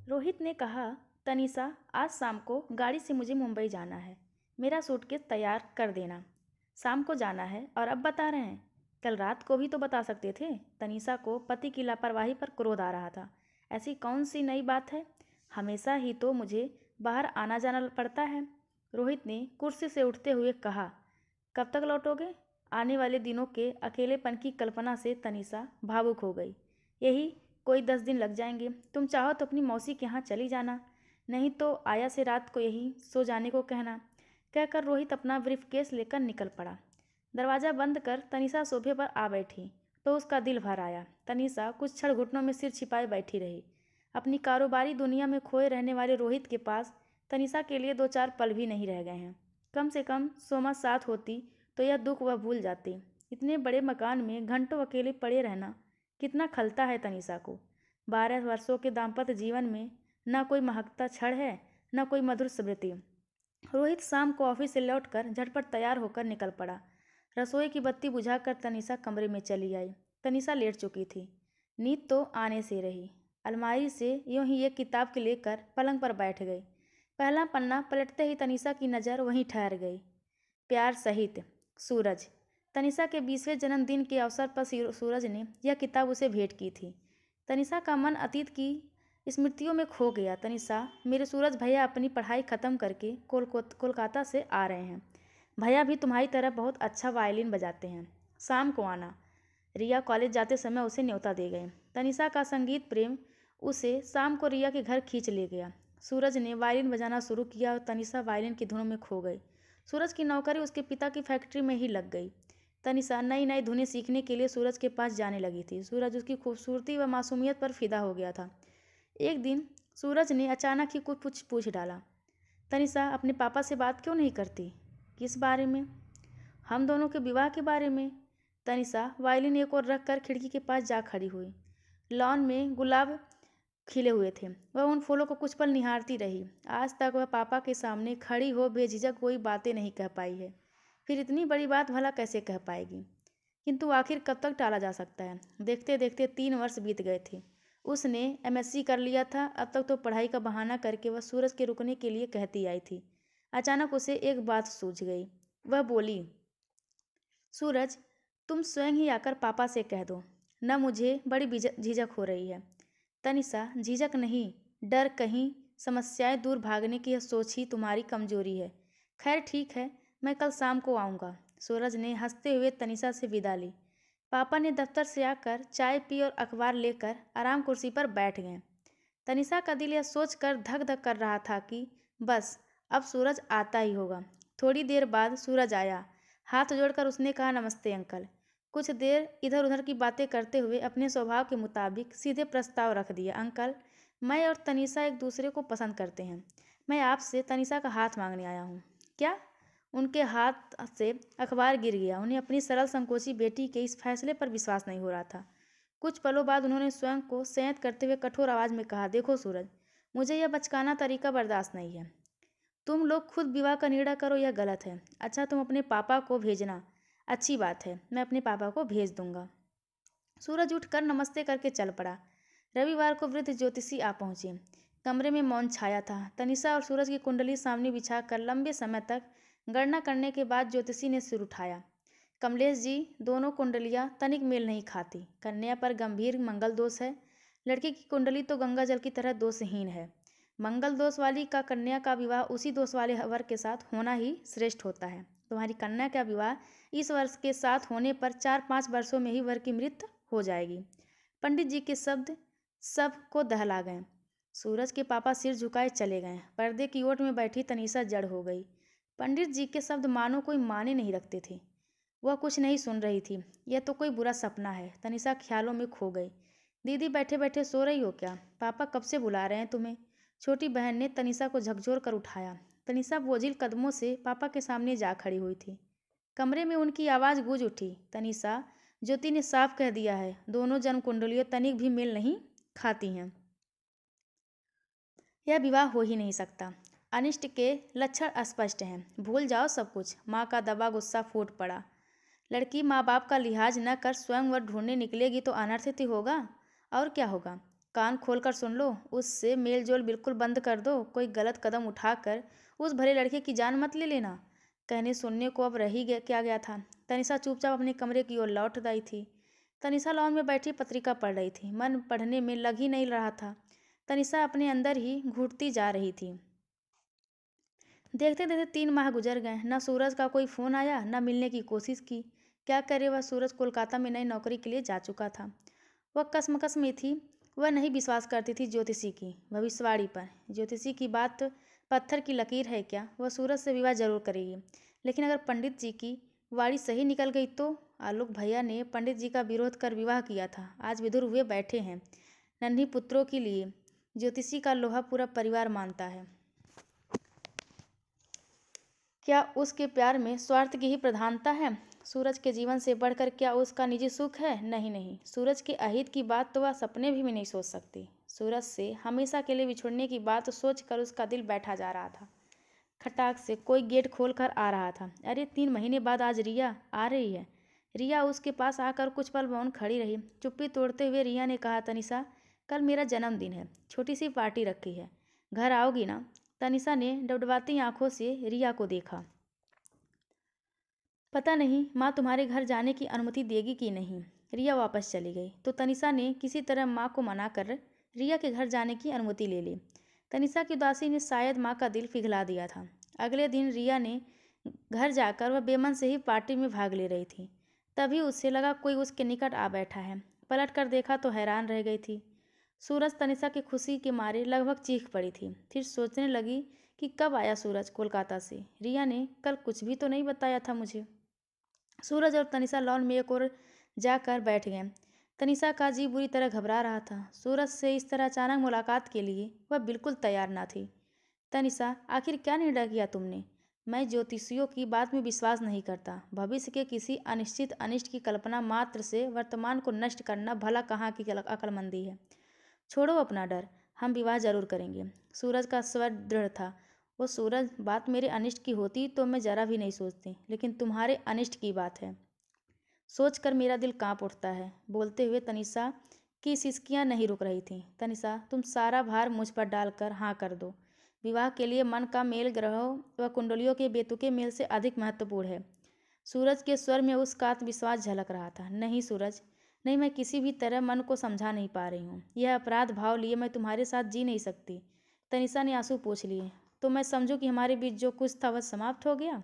रोहित ने कहा, तनिषा, आज शाम को गाड़ी से मुझे मुंबई जाना है। मेरा सूटकेस तैयार कर देना। शाम को जाना है और अब बता रहे हैं? कल रात को भी तो बता सकते थे। तनिषा को पति की लापरवाही पर क्रोध आ रहा था। ऐसी कौन सी नई बात है? हमेशा ही तो मुझे बाहर आना जाना पड़ता है। रोहित ने कुर्सी से उठते हुए कहा, कब तक लौटोगे? आने वाले दिनों के अकेलेपन की कल्पना से तनिषा भावुक हो गई। यही कोई 10 दिन लग जाएंगे। तुम चाहो तो अपनी मौसी के यहाँ चली जाना, नहीं तो आया से रात को यहीं सो जाने को कहना। कहकर रोहित अपना ब्रीफकेस लेकर निकल पड़ा। दरवाज़ा बंद कर तनिषा सोफे पर आ बैठी तो उसका दिल भर आया। तनिषा कुछ क्षण घुटनों में सिर छिपाए बैठी रही। अपनी कारोबारी दुनिया में खोए रहने वाले रोहित के पास तनिषा के लिए 2-4 पल भी नहीं रह गए हैं। कम से कम सोमा साथ होती तो यह दुख वह भूल जाती। इतने बड़े मकान में घंटों अकेले पड़े रहना कितना खलता है तनिषा को। 12 वर्षों के दाम्पत्य जीवन में न कोई महकता क्षण है, न कोई मधुर स्मृति। रोहित शाम को ऑफिस से लौटकर झटपट तैयार होकर निकल पड़ा। रसोई की बत्ती बुझाकर तनिषा कमरे में चली आई। तनिषा लेट चुकी थी। नींद तो आने से रही। अलमारी से यूं ही एक किताब के लेकर पलंग पर बैठ गई। पहला पन्ना पलटते ही तनिषा की नज़र वहीं ठहर गई। प्यार सहित सूरज। तनिषा के 20वें जन्मदिन के अवसर पर सूरज ने यह किताब उसे भेंट की थी। तनिषा का मन अतीत की स्मृतियों में खो गया। तनिषा, मेरे सूरज भैया अपनी पढ़ाई ख़त्म करके कोलकाता से आ रहे हैं। भैया भी तुम्हारी तरह बहुत अच्छा वायलिन बजाते हैं। शाम को आना। रिया कॉलेज जाते समय उसे न्योता दे गए। तनिषा का संगीत प्रेम उसे शाम को रिया के घर खींच ले गया। सूरज ने वायलिन बजाना शुरू किया और तनिषा वायलिन की धुनों में खो गई। सूरज की नौकरी उसके पिता की फैक्ट्री में ही लग गई। तनिषा नई नई धुनें सीखने के लिए सूरज के पास जाने लगी थी। सूरज उसकी खूबसूरती व मासूमियत पर फिदा हो गया था। एक दिन सूरज ने अचानक ही कुछ पूछ डाला, तनिषा, अपने पापा से बात क्यों नहीं करती? किस बारे में? हम दोनों के विवाह के बारे में। तनिषा वायलिन एक ओर रख कर खिड़की के पास जा खड़ी हुई। लॉन में गुलाब खिले हुए थे। वह उन फूलों को कुछ पल निहारती रही। आज तक वह पापा के सामने खड़ी हो बेझिझक कोई बातें नहीं कह पाई है, फिर इतनी बड़ी बात भला कैसे कह पाएगी? किंतु आखिर कब तक टाला जा सकता है? देखते देखते 3 वर्ष बीत गए थे। उसने एमएससी कर लिया था। अब तक तो पढ़ाई का बहाना करके वह सूरज के रुकने के लिए कहती आई थी। अचानक उसे एक बात सूझ गई। वह बोली, सूरज, तुम स्वयं ही आकर पापा से कह दो न। मुझे बड़ी झिझक हो रही है। तनिषा, झिझक नहीं, डर। कहीं समस्याएं दूर भागने की यह सोच ही तुम्हारी कमजोरी है। खैर ठीक है, मैं कल शाम को आऊँगा। सूरज ने हंसते हुए तनिषा से विदा ली। पापा ने दफ्तर से आकर चाय पी और अखबार लेकर आराम कुर्सी पर बैठ गए। तनिषा का दिल यह सोचकर धक धक कर रहा था कि बस अब सूरज आता ही होगा। थोड़ी देर बाद सूरज आया। हाथ जोड़कर उसने कहा, नमस्ते अंकल। कुछ देर इधर उधर की बातें करते हुए अपने स्वभाव के मुताबिक सीधे प्रस्ताव रख दिया, अंकल, मैं और तनिषा एक दूसरे को पसंद करते हैं। मैं आपसे तनिषा का हाथ मांगने आया हूँ। क्या? उनके हाथ से अखबार गिर गया। उन्हें अपनी सरल संकोची बेटी के इस फैसले पर विश्वास नहीं हो रहा था। कुछ पलों बाद उन्होंने स्वयं को संयत करते हुए कठोर आवाज़ में कहा, देखो सूरज, मुझे यह बचकाना तरीका बर्दाश्त नहीं है। तुम लोग खुद विवाह का निर्णय करो, यह गलत है। अच्छा, तुम अपने पापा को भेजना। अच्छी बात है, मैं अपने पापा को भेज दूंगा। सूरज उठकर नमस्ते करके चल पड़ा। रविवार को वृद्ध ज्योतिषी आ पहुंचे। कमरे में मौन छाया था। तनिषा और सूरज की कुंडली सामने बिछाकर लंबे समय तक गणना करने के बाद ज्योतिषी ने सिर उठाया। कमलेश जी, दोनों कुंडलियां तनिक मेल नहीं खाती। कन्या पर गंभीर मंगल दोष है। लड़की की कुंडली तो गंगा जल की तरह दोषहीन है। मंगल दोष वाली का कन्या का विवाह उसी दोष वाले वर के साथ होना ही श्रेष्ठ होता है। तुम्हारी कन्या का विवाह इस वर्ष के साथ होने पर 4-5 वर्षों में ही वर की मृत्यु हो जाएगी। पंडित जी के शब्द सब को दहला गए। सूरज के पापा सिर झुकाए चले गए। पर्दे की ओट में बैठी तनिषा जड़ हो गई। पंडित जी के शब्द मानो कोई माने नहीं रखते थे। वह कुछ नहीं सुन रही थी। यह तो कोई बुरा सपना है। तनिषा ख्यालों में खो गई। दीदी, बैठे बैठे सो रही हो क्या? पापा कब से बुला रहे हैं तुम्हें? छोटी बहन ने तनिषा को झकझोर कर उठाया। तनिषा बोझिल कदमों से पापा के सामने जा खड़ी हुई थी। कमरे में उनकी आवाज़ गूंज उठी, तनिषा, ज्योति ने साफ कह दिया है, दोनों जन्म कुंडलियों तनिक भी मेल नहीं खाती हैं। यह विवाह हो ही नहीं सकता। अनिष्ट के लक्षण स्पष्ट हैं। भूल जाओ सब कुछ। माँ का दबा गुस्सा फूट पड़ा। लड़की माँ बाप का लिहाज न कर स्वयं वर ढूंढने निकलेगी तो अनर्थ ही होगा। और क्या होगा? कान खोलकर सुन लो, उससे मेल जोल बिल्कुल बंद कर दो। कोई गलत कदम उठाकर उस भले लड़के की जान मत ले लेना। कहने सुनने को अब रही क्या गया था। तनिषा चुपचाप अपने कमरे की ओर लौट आई थी। तनिषा लॉन में बैठी पत्रिका पढ़ रही थी। मन पढ़ने में लग ही नहीं रहा था। तनिषा अपने अंदर ही घुटती जा रही थी। देखते देखते 3 माह गुजर गए। न सूरज का कोई फ़ोन आया, न मिलने की कोशिश की। क्या करे, वह सूरज कोलकाता में नई नौकरी के लिए जा चुका था। वह कसमकस में थी। वह नहीं विश्वास करती थी ज्योतिषी की भविष्यवाणी पर। ज्योतिषी की बात पत्थर की लकीर है क्या? वह सूरज से विवाह जरूर करेगी, लेकिन अगर पंडित जी की वाणी सही निकल गई तो? आलोक भैया ने पंडित जी का विरोध कर विवाह किया था। आज विधुर हुए बैठे हैं नन्ही पुत्रों के लिए। ज्योतिषी का लोहा पूरा परिवार मानता है। क्या उसके प्यार में स्वार्थ की ही प्रधानता है? सूरज के जीवन से बढ़कर क्या उसका निजी सुख है? नहीं नहीं, सूरज के अहित की बात तो वह सपने भी नहीं सोच सकती। सूरज से हमेशा के लिए बिछुड़ने की बात सोचकर उसका दिल बैठा जा रहा था। खटाक से कोई गेट खोल कर आ रहा था। अरे 3 महीने बाद आज रिया आ रही है। रिया उसके पास आकर कुछ पल मौन खड़ी रही। चुप्पी तोड़ते हुए रिया ने कहा, तनिषा, कल मेरा जन्मदिन है, छोटी सी पार्टी रखी है, घर आओगी ना? तनिषा ने डबडबाती आंखों से रिया को देखा। पता नहीं माँ तुम्हारे घर जाने की अनुमति देगी कि नहीं। रिया वापस चली गई तो तनिषा ने किसी तरह माँ को मना कर रिया के घर जाने की अनुमति ले ली। तनिषा की उदासी ने शायद माँ का दिल पिघला दिया था। अगले दिन रिया ने घर जाकर वह बेमन से ही पार्टी में भाग ले रही थी। तभी उसे लगा कोई उसके निकट आ बैठा है। पलट कर देखा तो हैरान रह गई थी। सूरज तनिषा की खुशी के मारे लगभग चीख पड़ी थी। फिर सोचने लगी कि कब आया सूरज कोलकाता से। रिया ने कल कुछ भी तो नहीं बताया था मुझे। सूरज और तनिषा लॉन में एक और जाकर बैठ गए। तनिषा का जी बुरी तरह घबरा रहा था। सूरज से इस तरह अचानक मुलाकात के लिए वह बिल्कुल तैयार ना थी। तनिषा, आखिर क्या निर्णय किया तुमने? मैं ज्योतिषियों की बात में विश्वास नहीं करता। भविष्य के किसी अनिश्चित अनिष्ट की कल्पना मात्र से वर्तमान को नष्ट करना भला कहाँ की अक्लमंदी है। छोड़ो अपना डर, हम विवाह जरूर करेंगे। सूरज का स्वर दृढ़ था। वो सूरज, बात मेरे अनिष्ट की होती तो मैं जरा भी नहीं सोचती, लेकिन तुम्हारे अनिष्ट की बात है। सोचकर मेरा दिल कांप उठता है। बोलते हुए तनिषा की सिसकियां नहीं रुक रही थीं। तनिषा, तुम सारा भार मुझ पर डालकर हाँ कर दो। विवाह के लिए मन का मेल ग्रहों व कुंडलियों के बेतुके मेल से अधिक महत्वपूर्ण है। सूरज के स्वर में उसका आत्मविश्वास झलक रहा था। नहीं सूरज, नहीं, मैं किसी भी तरह मन को समझा नहीं पा रही हूँ। यह अपराध भाव लिए मैं तुम्हारे साथ जी नहीं सकती। तनिषा ने आंसू पोंछ लिए। तो मैं समझूं कि हमारे बीच जो कुछ था वह समाप्त हो गया।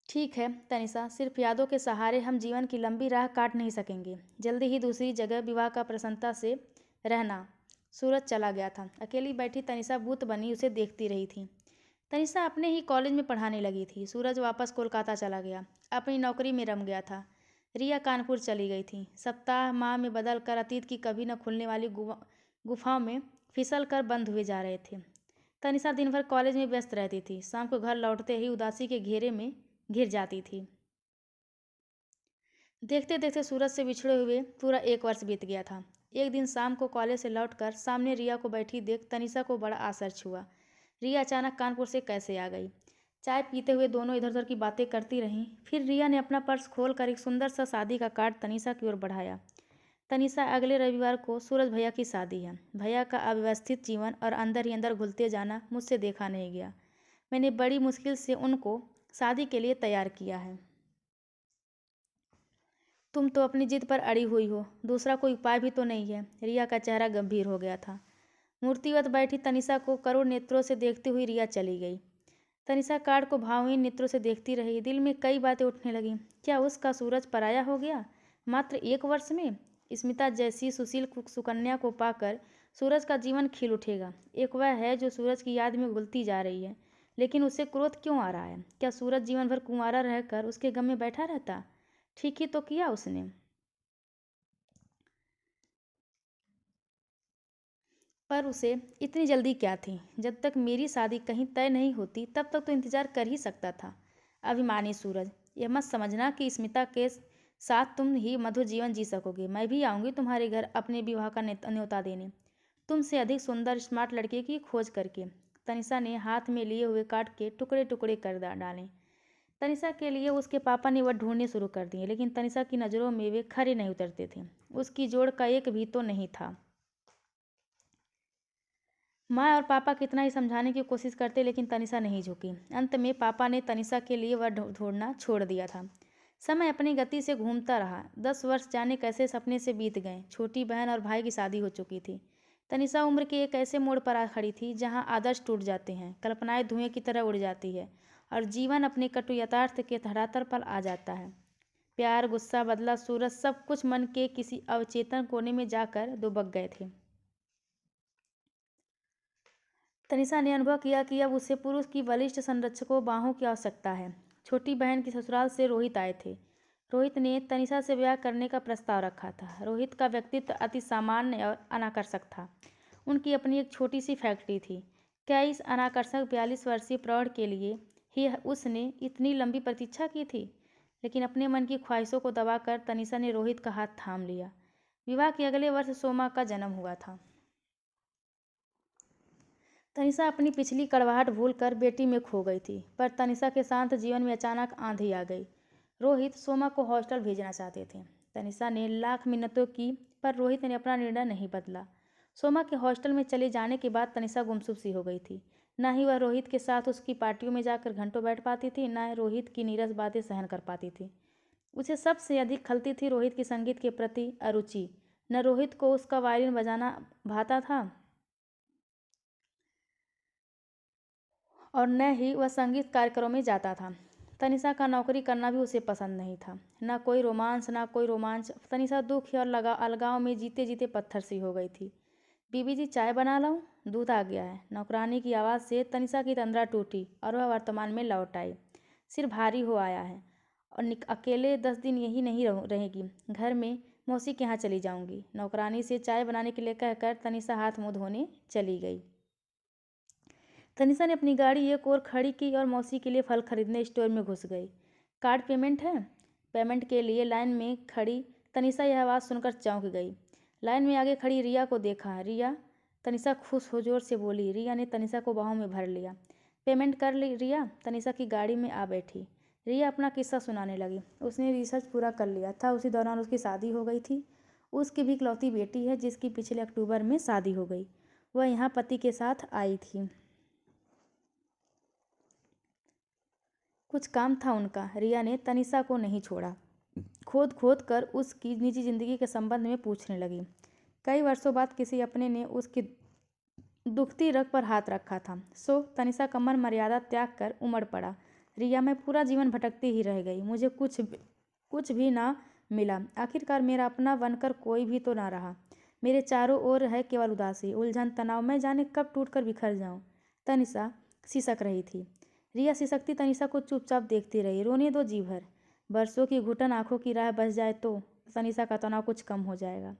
ठीक है तनिषा, सिर्फ यादों के सहारे हम जीवन की लंबी राह काट नहीं सकेंगे। जल्दी ही दूसरी जगह विवाह का प्रसन्नता से रहना। सूरज चला गया था। अकेली बैठी तनिषा भूत बनी उसे देखती रही थी। तनिषा अपने ही कॉलेज में पढ़ाने लगी थी। सूरज वापस कोलकाता चला गया, अपनी नौकरी में रम गया था। रिया कानपुर चली गई थी। सप्ताह माह में बदल कर अतीत की कभी न खुलने वाली गुफाओं में फिसल कर बंद हुए जा रहे थे। तनिषा दिन भर कॉलेज में व्यस्त रहती थी। शाम को घर लौटते ही उदासी के घेरे में घिर जाती थी। देखते देखते सूरज से बिछड़े हुए पूरा 1 वर्ष बीत गया था। एक दिन शाम को कॉलेज से लौटकर सामने रिया को बैठी देख तनिषा को बड़ा आश्चर्य हुआ। रिया अचानक कानपुर से कैसे आ गई? चाय पीते हुए दोनों इधर उधर की बातें करती रहीं। फिर रिया ने अपना पर्स खोलकर एक सुंदर सा शादी का कार्ड तनिषा की ओर बढ़ाया। तनिषा, अगले रविवार को सूरज भैया की शादी है। भैया का अव्यवस्थित जीवन और अंदर ही अंदर घुलते जाना मुझसे देखा नहीं गया। मैंने बड़ी मुश्किल से उनको शादी के लिए तैयार किया है। तुम तो अपनी जिद पर अड़ी हुई हो, दूसरा कोई उपाय भी तो नहीं है। रिया का चेहरा गंभीर हो गया था। मूर्तिवत बैठी तनिषा को करुण नेत्रों से देखती हुई रिया चली गई। तनिषा कार्ड को भावहीन नेत्रों से देखती रही। दिल में कई बातें उठने लगीं। क्या उसका सूरज पराया हो गया मात्र 1 वर्ष में? स्मिता जैसी सुशील सुकन्या को पाकर सूरज का जीवन खिल उठेगा। एक वह है जो सूरज की याद में घुलती जा रही है, लेकिन उसे क्रोध क्यों आ रहा है? क्या सूरज जीवन भर कुंवारा रहकर उसके गम में बैठा रहता? ठीक ही तो किया उसने। पर उसे इतनी जल्दी क्या थी? जब तक मेरी शादी कहीं तय नहीं होती तब तक तो इंतजार कर ही सकता था। अभिमानी सूरज, यह मत समझना कि स्मिता के साथ तुम ही मधुर जीवन जी सकोगे। मैं भी आऊँगी तुम्हारे घर अपने विवाह का न्योता देने, तुमसे अधिक सुंदर स्मार्ट लड़के की खोज करके। तनिषा ने हाथ में लिए हुए कार्ड के टुकड़े टुकड़े कर डाले। तनिषा के लिए उसके पापा ने वह ढूंढने शुरू कर दिए, लेकिन तनिषा की नज़रों में वे खरे नहीं उतरते थे। उसकी जोड़ का एक भी तो नहीं था। माँ और पापा कितना ही समझाने की कोशिश करते, लेकिन तनिषा नहीं झुकी। अंत में पापा ने तनिषा के लिए वह ढूंढना छोड़ दिया था। समय अपनी गति से घूमता रहा। 10 वर्ष जाने कैसे सपने से बीत गए। छोटी बहन और भाई की शादी हो चुकी थी। तनिषा उम्र के एक ऐसे मोड़ पर आ खड़ी थी जहाँ आदर्श टूट जाते हैं, कल्पनाएं धुएं की तरह उड़ जाती है और जीवन अपने कटु यथार्थ के धरातल पर आ जाता है। प्यार, गुस्सा, बदला, सूरज, सब कुछ मन के किसी अवचेतन कोने में जाकर दुबक गए थे। तनिषा ने अनुभव किया कि अब उसे पुरुष की बलिष्ठ संरक्षकों बाहों की आवश्यकता है। छोटी बहन की ससुराल से रोहित आए थे। रोहित ने तनिषा से ब्याह करने का प्रस्ताव रखा था। रोहित का व्यक्तित्व अति सामान्य और अनाकर्षक था। उनकी अपनी एक छोटी सी फैक्ट्री थी। क्या इस अनाकर्षक 42 वर्षीय प्रौढ़ के लिए ही उसने इतनी लंबी प्रतीक्षा की थी? लेकिन अपने मन की ख्वाहिशों को दबाकर तनिषा ने रोहित का हाथ थाम लिया। विवाह के अगले वर्ष सोमा का जन्म हुआ था। तनिषा अपनी पिछली कड़वाहट भूलकर बेटी में खो गई थी, पर तनिषा के शांत जीवन में अचानक आंधी आ गई। रोहित सोमा को हॉस्टल भेजना चाहते थे। तनिषा ने लाख मिन्नतों की, पर रोहित ने अपना निर्णय नहीं बदला। सोमा के हॉस्टल में चले जाने के बाद तनिषा गुमसुम सी हो गई थी। न ही वह रोहित के साथ उसकी पार्टियों में जाकर घंटों बैठ पाती थी, न रोहित की नीरस बातें सहन कर पाती थी। उसे सबसे अधिक खलती थी रोहित की संगीत के प्रति अरुचि। न रोहित को उसका वायलिन बजाना भाता था और न ही वह संगीत कार्यक्रमों में जाता था। तनिषा का नौकरी करना भी उसे पसंद नहीं था। न कोई रोमांस, न कोई रोमांच। तनिषा दुख और अलगाव में जीते जीते पत्थर सी हो गई थी। बीबी जी, चाय बना लाऊं? दूध आ गया है। नौकरानी की आवाज़ से तनिषा की तंद्रा टूटी और वह वर्तमान में लौट आई। सिर भारी हो आया है और अकेले 10 दिन यही नहीं रहेगी। घर में मौसी के यहाँ चली जाऊंगी। नौकरानी से चाय बनाने के लिए कहकर तनिषा हाथ मुँह धोने चली गई। तनिषा ने अपनी गाड़ी एक और खड़ी की और मौसी के लिए फल खरीदने स्टोर में घुस गई। कार्ड पेमेंट है? पेमेंट के लिए लाइन में खड़ी तनिषा यह आवाज़ सुनकर चौंक गई। लाइन में आगे खड़ी रिया को देखा। रिया, तनिषा खुश हो जोर से बोली। रिया ने तनिषा को बाहों में भर लिया। पेमेंट कर ली रिया? तनिषा की गाड़ी में आ बैठी। रिया अपना किस्सा सुनाने लगी। उसने रिसर्च पूरा कर लिया था। उसी दौरान उसकी शादी हो गई थी। उसकी भी इकलौती बेटी है जिसकी पिछले अक्टूबर में शादी हो गई। वह यहाँ पति के साथ आई थी। कुछ काम था उनका। रिया ने तनिषा को नहीं छोड़ा। खोद खोद कर उसकी निजी जिंदगी के संबंध में पूछने लगी। कई वर्षों बाद किसी अपने ने उसकी दुखती रग पर हाथ रखा था। सो तनिषा का मन मर्यादा त्याग कर उमड़ पड़ा। रिया, मैं पूरा जीवन भटकती ही रह गई। मुझे कुछ भी ना मिला। आखिरकार मेरा अपना बनकर कोई भी तो ना रहा। मेरे चारों ओर है केवल उदासी, उलझन, तनाव। मैं जाने कब टूट कर बिखर जाऊं। तनिषा सिसक रही थी। रिया सिसकती तनिषा को चुपचाप देखती रही। रोने दो जी भर। बरसों की घुटन आंखों की राह बस जाए तो तनिषा का तनाव कुछ कम हो जाएगा।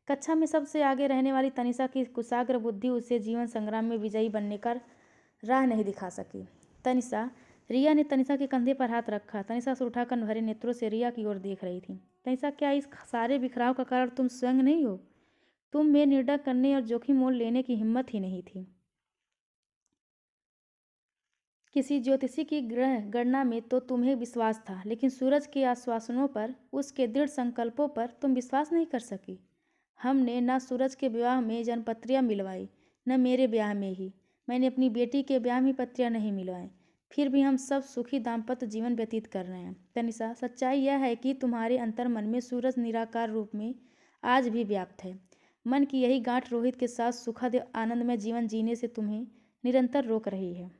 कक्षा में सबसे आगे रहने वाली तनिषा की कुशाग्र बुद्धि उसे जीवन संग्राम में विजयी बनने का राह नहीं दिखा सकी। तनिषा, रिया ने तनिषा के कंधे पर हाथ रखा। तनिषा से उठाकर भरे नेत्रों से रिया की ओर देख रही थी। तनिषा, क्या इस सारे बिखराव का कारण तुम स्वयं नहीं हो? तुम में निर्णय करने और जोखिम मोल लेने की हिम्मत ही नहीं थी। किसी ज्योतिषी की ग्रह गणना में तो तुम्हें विश्वास था, लेकिन सूरज के आश्वासनों पर, उसके दृढ़ संकल्पों पर तुम विश्वास नहीं कर सकी। हमने न सूरज के विवाह में जन्मपत्रियाँ मिलवाई, न मेरे ब्याह में ही। मैंने अपनी बेटी के ब्याह में पत्रियाँ नहीं मिलवाई। फिर भी हम सब सुखी दाम्पत्य जीवन व्यतीत कर रहे हैं। तनिषा, सच्चाई यह है कि तुम्हारे अंतर्मन में सूरज निराकार रूप में आज भी व्याप्त है। मन की यही गांठ रोहित के साथ सुखद आनंदमय जीवन जीने से तुम्हें निरंतर रोक रही है।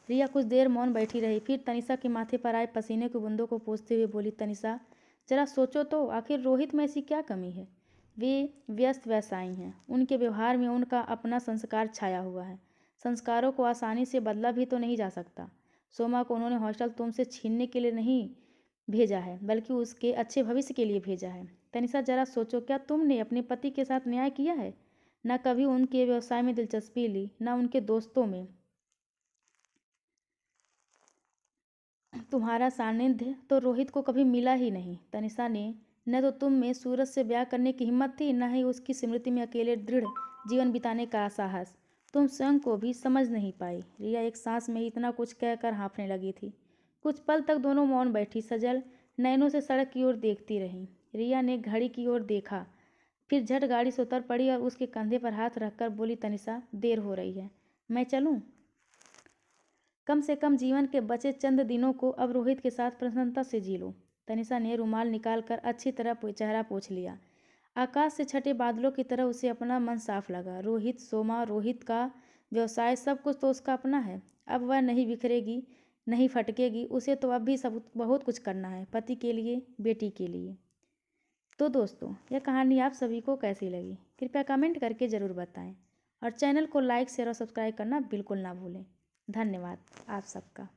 रिया कुछ देर मौन बैठी रही। फिर तनिषा के माथे पर आए पसीने की बूंदों को पोंछते हुए बोली, तनिषा, जरा सोचो तो, आखिर रोहित में ऐसी क्या कमी है? वे व्यस्त व्यवसायी हैं। उनके व्यवहार में उनका अपना संस्कार छाया हुआ है। संस्कारों को आसानी से बदला भी तो नहीं जा सकता। सोमा को उन्होंने हॉस्टल तुमसे छीनने के लिए नहीं भेजा है, बल्कि उसके अच्छे भविष्य के लिए भेजा है। तनिषा, जरा सोचो, क्या तुमने अपने पति के साथ न्याय किया है? न कभी उनके व्यवसाय में दिलचस्पी ली, न उनके दोस्तों में। तुम्हारा सानिध्य तो रोहित को कभी मिला ही नहीं। तनिषा ने, न तो तुम में सूरज से ब्याह करने की हिम्मत थी, न ही उसकी स्मृति में अकेले दृढ़ जीवन बिताने का साहस। तुम स्वयं को भी समझ नहीं पाई। रिया एक सांस में ही इतना कुछ कहकर हाँफने लगी थी। कुछ पल तक दोनों मौन बैठी सजल नैनों से सड़क की ओर देखती रहीं। रिया ने घड़ी की ओर देखा, फिर झट गाड़ी से उतर पड़ी और उसके कंधे पर हाथ रखकर बोली, तनिषा देर हो रही है, मैं चलूं? कम से कम जीवन के बचे चंद दिनों को अब रोहित के साथ प्रसन्नता से जी लो। तनिषा ने रुमाल निकालकर अच्छी तरह चेहरा पोंछ लिया। आकाश से छटे बादलों की तरह उसे अपना मन साफ लगा। रोहित, सोमा, रोहित का व्यवसाय, सब कुछ तो उसका अपना है। अब वह नहीं बिखरेगी, नहीं फटकेगी। उसे तो अब भी सब बहुत कुछ करना है, पति के लिए, बेटी के लिए। तो दोस्तों, यह कहानी आप सभी को कैसी लगी कृपया कमेंट करके ज़रूर बताएं और चैनल को लाइक शेयर और सब्सक्राइब करना बिल्कुल ना भूलें। धन्यवाद आप सबका।